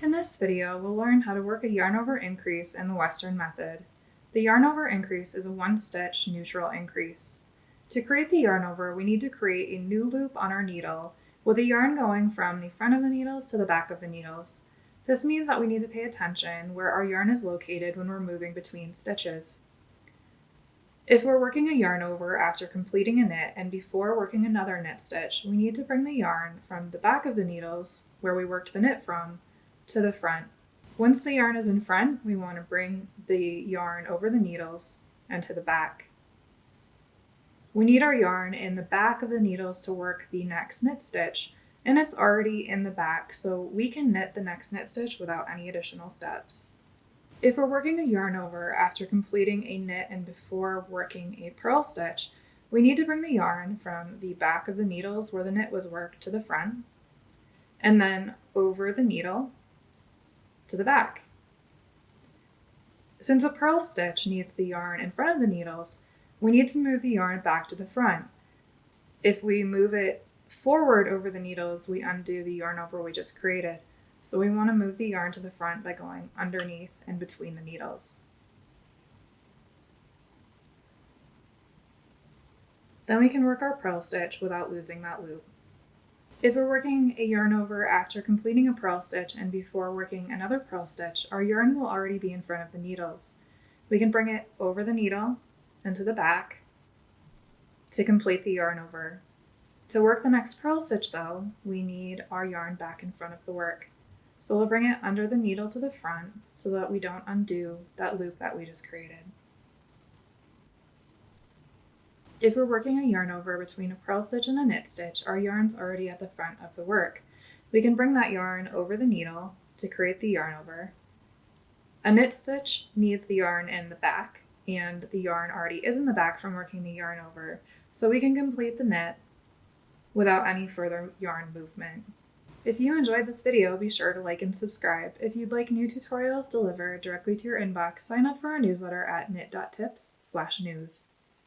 In this video, we'll learn how to work a yarn-over increase in the Western method. The yarn-over increase is a one-stitch neutral increase. To create the yarn-over, we need to create a new loop on our needle with the yarn going from the front of the needles to the back of the needles. This means that we need to pay attention where our yarn is located when we're moving between stitches. If we're working a yarn over after completing a knit and before working another knit stitch, we need to bring the yarn from the back of the needles, where we worked the knit from, to the front. Once the yarn is in front, we want to bring the yarn over the needles and to the back. We need our yarn in the back of the needles to work the next knit stitch, and it's already in the back, so we can knit the next knit stitch without any additional steps. If we're working a yarn over after completing a knit and before working a purl stitch, we need to bring the yarn from the back of the needles where the knit was worked to the front, and then over the needle to the back. Since a purl stitch needs the yarn in front of the needles, we need to move the yarn back to the front. If we move it forward over the needles, we undo the yarn over we just created. So we want to move the yarn to the front by going underneath and between the needles. Then we can work our purl stitch without losing that loop. If we're working a yarn over after completing a purl stitch and before working another purl stitch, our yarn will already be in front of the needles. We can bring it over the needle and to the back to complete the yarn over. To work the next purl stitch though, we need our yarn back in front of the work. So we'll bring it under the needle to the front so that we don't undo that loop that we just created. If we're working a yarn over between a purl stitch and a knit stitch, our yarn's already at the front of the work. We can bring that yarn over the needle to create the yarn over. A knit stitch needs the yarn in the back, and the yarn already is in the back from working the yarn over, so we can complete the knit without any further yarn movement. If you enjoyed this video, be sure to like and subscribe. If you'd like new tutorials delivered directly to your inbox, sign up for our newsletter at knit.tips/news.